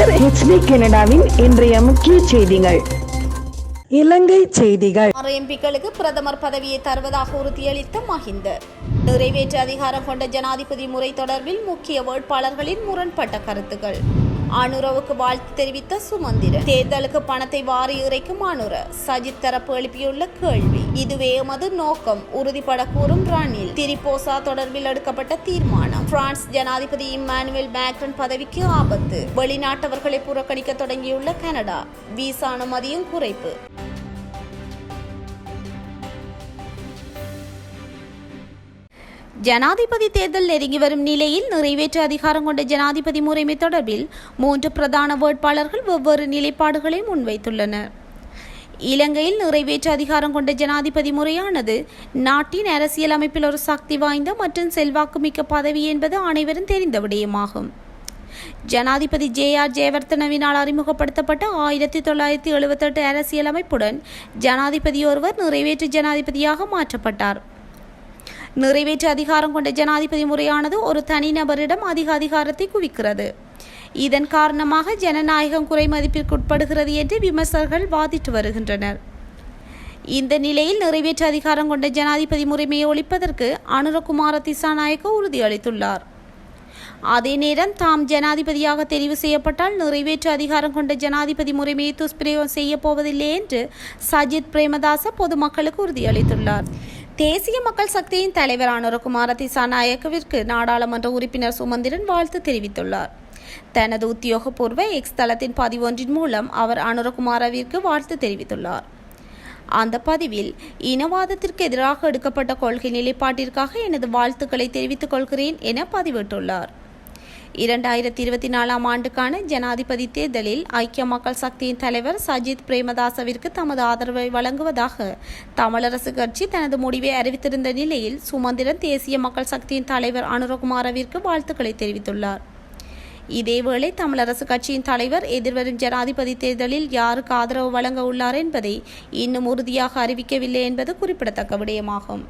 இது HD கனடாவின் இன்றைய முக்கிய செய்திகள். இலங்கை செய்திகள். எம்பிக்களுக்கு பிரதமர் பதவியை தருவதாக உறுதியளித்த மஹிந்த. நிறைவேற்று அதிகாரம் கொண்ட ஜனாதிபதி முறை தொடர்பில் முக்கிய வேட்பாளர்களின் முரண்பட்ட கருத்துக்கள். அனுரவுக்கு வாழ்த்து தெரிவித்த சுமந்திரன். தேர்தலுக்கு பணத்தை வாரி இறைக்கும் அனுர. சஜித் தரப்பு எழுப்பியுள்ள கேள்வி. இதுவே எமது நோக்கம் உறுதிபட கூறும் ரணில். திரிபோசா தொடர்பில் எடுக்கப்பட்ட தீர்மானம். பிரான்ஸ் ஜனாதிபதி இம்மானுவேல் மேக்ரன் பதவிக்கு ஆபத்து. வெளிநாட்டவர்களை புறக்கணிக்க தொடங்கியுள்ள கனடா. விசா அனுமதியும் குறைப்பு. ஜனாதிபதி தேர்தல் நெருங்கி வரும் நிலையில் நிறைவேற்று அதிகாரம் கொண்ட ஜனாதிபதி முறைமை தொடர்பில் 3 பிரதான வேட்பாளர்கள் வெவ்வேறு நிலைப்பாடுகளை முன்வைத்துள்ளனர். இலங்கையில் நிறைவேற்று அதிகாரம் கொண்ட ஜனாதிபதி முறையானது நாட்டின் அரசியல் அமைப்பில் ஒரு சக்தி வாய்ந்த மற்றும் செல்வாக்குமிக்க பதவி என்பது அனைவரும் தெரிந்த விடயமாகும். ஜனாதிபதி JR ஜெயவர்தனவினால் அறிமுகப்படுத்தப்பட்ட 1978 அரசியல் அமைப்புடன் ஜனாதிபதி ஒருவர் நிறைவேற்று ஜனாதிபதியாக மாற்றப்பட்டார். நிறைவேற்று அதிகாரம் கொண்ட ஜனாதிபதி முறையானது ஒரு தனிநபரிடம் அதிக அதிகாரத்தை குவிக்கிறது. இதன் காரணமாக ஜனநாயகம் குறைமதிப்பிற்குட்படுகிறது என்று விமர்சகர்கள் வாதிட்டு வருகின்றனர். இந்த நிலையில் நிறைவேற்று அதிகாரம் கொண்ட ஜனாதிபதி முறைமையை ஒழிப்பதற்கு அனுரகுமார திசாநாயக்க உறுதியளித்துள்ளார். அதே நேரம் தாம் ஜனாதிபதியாக தெரிவு செய்யப்பட்டால் நிறைவேற்று அதிகாரம் கொண்ட ஜனாதிபதி முறைமையை துஷ்பிரயோகம் செய்ய போவதில்லை என்று சஜித் பிரேமதாச பொதுமக்களுக்கு உறுதியளித்துள்ளார். தேசிய மக்கள் சக்தியின் தலைவர் அனுரகுமார திசாநாயக்கவிற்கு நாடாளுமன்ற உறுப்பினர் சுமந்திரன் வாழ்த்து தெரிவித்துள்ளார். தனது உத்தியோகபூர்வ எக்ஸ் தளத்தின் பதிவொன்றின் மூலம் அவர் அனுரகுமாரவிற்கு வாழ்த்து தெரிவித்துள்ளார். அந்த பதிவில் இனவாதத்திற்கு எதிராக எடுக்கப்பட்ட கொள்கை நிலைப்பாட்டிற்காக எனது வாழ்த்துக்களை தெரிவித்துக் கொள்கிறேன் என பதிவிட்டுள்ளார். 2024 ஆண்டுக்கான ஜனாதிபதி தேர்தலில் ஐக்கிய மக்கள் சக்தியின் தலைவர் சஜித் பிரேமதாசவிற்கு தமது ஆதரவை வழங்குவதாக தமிழரசு கட்சி தனது முடிவை அறிவித்திருந்த நிலையில் சுமந்திரன் தேசிய மக்கள் சக்தியின் தலைவர் அனுரகுமாரவிற்கு வாழ்த்துக்களை தெரிவித்துள்ளார். இதேவேளை தமிழரசு கட்சியின் தலைவர் எதிர்வரும் ஜனாதிபதி தேர்தலில் யாருக்கு ஆதரவு வழங்க உள்ளார் என்பதை இன்னும் உறுதியாக அறிவிக்கவில்லை என்பது குறிப்பிடத்தக்க விடயமாகும்.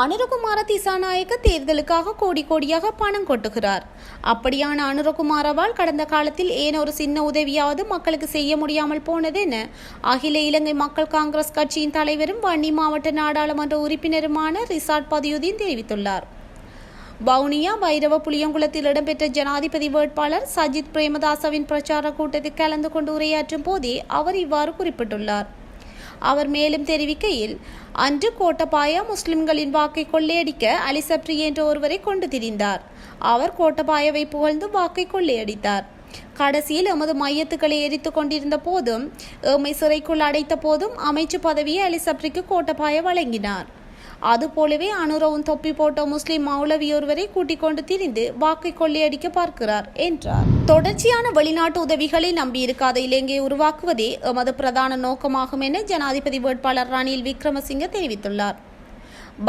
அனுரகுமார திசாநாயக்க தேர்தலுக்காக கோடியாக பணம் கொட்டுகிறார். அப்படியான அனுரகுமாரவால் கடந்த காலத்தில் ஏன் ஒரு சின்ன உதவியாவது மக்களுக்கு செய்ய முடியாமல் போனது என அகில இலங்கை மக்கள் காங்கிரஸ் கட்சியின் தலைவரும் வன்னி மாவட்ட நாடாளுமன்ற உறுப்பினருமான ரிசாட் பதியுதீன் தெரிவித்துள்ளார். வவுனியா வைரவ புளியங்குளத்தில் இடம்பெற்ற ஜனாதிபதி வேட்பாளர் சஜித் பிரேமதாசவின் பிரச்சார கூட்டத்தில் கலந்து கொண்டு உரையாற்றும் போதே அவர் இவ்வாறு குறிப்பிட்டுள்ளார். அவர் மேலும் தெரிவிக்கையில், அன்று கோட்டபாய முஸ்லிம்களின் வாக்கை கொள்ளையடிக்க அலிசப்ரி என்ற ஒருவரை கொண்டு திரிந்தார். அவர் கோட்டபாயவை புகழ்ந்து வாக்கை கொள்ளையடித்தார். கடைசியில் எமது மையத்துக்களை எரித்துக் கொண்டிருந்த போதும் எம்மை சிறைக்குள் அடைத்த போதும் அமைச்சு பதவியை அலிசப்ரிக்கு கோட்டபாய வழங்கினார். அதுபோலவே அனுரவும் தொப்பி போட்ட முஸ்லிம் மௌலவி ஒருவரை கூட்டிக் கொண்டு திரிந்து வாக்கை கொள்ளையடிக்க பார்க்கிறார் என்றார். தொடர்ச்சியான வெளிநாட்டு உதவிகளை நம்பியிருக்காத இலங்கையை உருவாக்குவதே எமது பிரதான நோக்கமாகும் என ஜனாதிபதி வேட்பாளர் ரணில் விக்ரமசிங்க தெரிவித்துள்ளார்.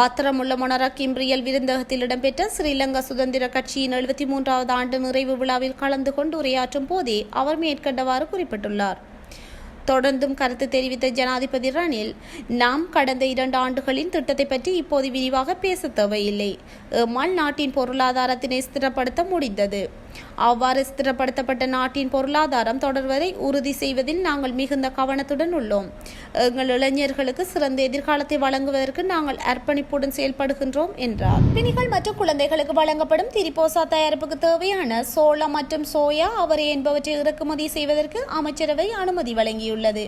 பத்திரமுள்ள மொனரக் இம்ரியல் விருந்தகத்தில் இடம்பெற்ற ஸ்ரீலங்கா சுதந்திர கட்சியின் 73வது ஆண்டு நிறைவு விழாவில் கலந்து கொண்டு உரையாற்றும் போதே அவர் மேற்கண்டவாறு குறிப்பிட்டுள்ளார். தொடர்ந்தும் கருத்து தெரிவித்த ஜனாதிபதி ரணில், நாம் கடந்த 2 ஆண்டுகளின் திட்டத்தை பற்றி இப்போது விரிவாக பேச தேவையில்லை. எம்மால் நாட்டின் பொருளாதாரத்தினை ஸ்திரப்படுத்த முடிந்தது. அவ்வாறு ஸ்திரப்படுத்தப்பட்ட நாட்டின் பொருளாதாரம் தொடர்வதை உறுதி செய்வதில் நாங்கள் மிகுந்த கவனத்துடன் உள்ளோம். எங்கள் இளைஞர்களுக்கு சிறந்த எதிர்காலத்தை வழங்குவதற்கு நாங்கள் அர்ப்பணிப்புடன் செயல்படுகின்றோம் என்றார். கர்ப்பிணிகள் மற்றும் குழந்தைகளுக்கு வழங்கப்படும் திரிபோசா தயாரிப்புக்கு தேவையான சோளம் மற்றும் சோயா அவரை என்பவற்றை இறக்குமதி செய்வதற்கு அமைச்சரவை அனுமதி வழங்கியுள்ளது.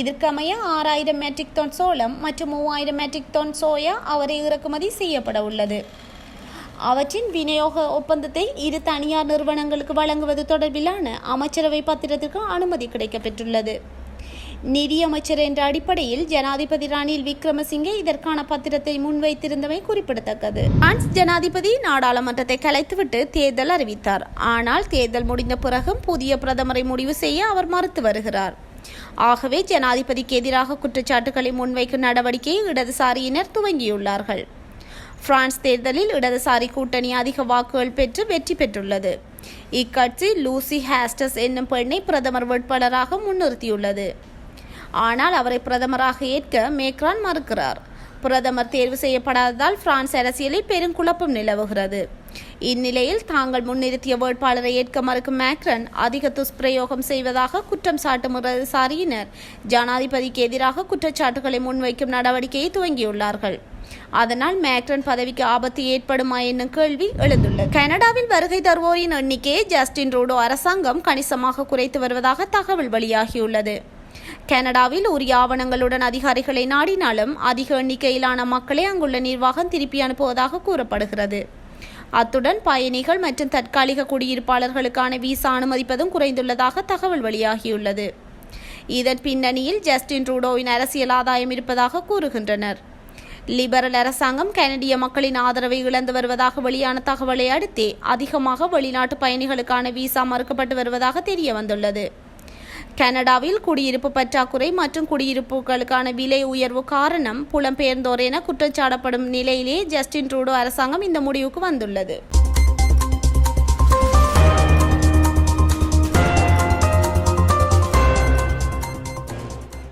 இதற்கமைய 6000 மெட்ரிக் டன் சோளம் மற்றும் 3000 மெட்ரிக் டன் சோயா அவரை இறக்குமதி செய்யப்பட உள்ளது. அவற்றின் விநியோக ஒப்பந்தத்தை 2 தனியார் நிறுவனங்களுக்கு வழங்குவது தொடர்பிலான அமைச்சரவை பத்திரத்திற்கு அனுமதி கிடைக்கப்பெற்றுள்ளது. நிதியமைச்சர் என்ற அடிப்படையில் ஜனாதிபதி ரணில் விக்ரமசிங்கே இதற்கான பத்திரத்தை முன்வைத்திருந்தமை குறிப்பிடத்தக்கது. பிரான்ஸ் ஜனாதிபதி நாடாளுமன்றத்தை கலைத்துவிட்டு தேர்தல் அறிவித்தார். ஆனால் தேர்தல் முடிந்த பிறகும் புதிய பிரதமரை முடிவு செய்ய அவர் மறுத்து வருகிறார். ஆகவே ஜனாதிபதிக்கு எதிராக குற்றச்சாட்டுகளை முன்வைக்கும் நடவடிக்கையை இடதுசாரியினர் துவங்கியுள்ளார்கள். பிரான்ஸ் தேர்தலில் இடதுசாரி கூட்டணி அதிக வாக்குகள் பெற்று வெற்றி பெற்றுள்ளது. இக்கட்சி லூசி ஹாஸ்டஸ் என்னும் பெண்ணை பிரதமர் வேட்பாளராக முன்னிறுத்தியுள்ளது. ஆனால் அவரை பிரதமராக ஏற்க மேக்ரான் மறுக்கிறார். பிரதமர் தேர்வு செய்யப்படாததால் பிரான்ஸ் அரசியலில் பெரும் குழப்பம் நிலவுகிறது. இந்நிலையில் தாங்கள் முன்னிறுத்திய வேட்பாளரை ஏற்க மறுக்கும் மேக்ரன் அதிக துஷ்பிரயோகம் செய்வதாக குற்றம் சாட்டும் இடதுசாரியினர் ஜனாதிபதிக்கு எதிராக குற்றச்சாட்டுகளை முன்வைக்கும் நடவடிக்கையை துவங்கியுள்ளார்கள். அதனால் மேக்ரன் பதவிக்கு ஆபத்து ஏற்படுமா என்னும் கேள்வி எழுந்துள்ளது. கனடாவில் வருகை தருவோரின் எண்ணிக்கையை ஜஸ்டின் ட்ரூடோ அரசாங்கம் கணிசமாக குறைத்து வருவதாக தகவல் வெளியாகியுள்ளது. கனடாவில் உரிய ஆவணங்களுடன் அதிகாரிகளை நாடினாலும் அதிக எண்ணிக்கையிலான மக்களை அங்குள்ள நிர்வாகம் திருப்பி அனுப்புவதாக கூறப்படுகிறது. அத்துடன் பயணிகள் மற்றும் தற்காலிக குடியிருப்பாளர்களுக்கான விசா அனுமதிப்பதும் குறைந்துள்ளதாக தகவல் வெளியாகியுள்ளது. இதன் பின்னணியில் ஜஸ்டின் ட்ரூடோவின் அரசியல் ஆதாயம் இருப்பதாக கூறுகின்றனர். லிபரல் அரசாங்கம் கனடிய மக்களின் ஆதரவை இழந்து வருவதாக வெளியான தகவலை அடுத்தே அதிகமாக வெளிநாட்டு பயணிகளுக்கான விசா மறுக்கப்பட்டு வருவதாக தெரிய வந்துள்ளது. கனடாவில் குடியிருப்பு பற்றாக்குறை மற்றும் குடியிருப்புகளுக்கான விலை உயர்வு காரணம் புலம்பெயர்ந்தோர் என குற்றச்சாட்டப்படும் நிலையிலே ஜஸ்டின் ட்ரூடோ அரசாங்கம் இந்த முடிவுக்கு வந்துள்ளது.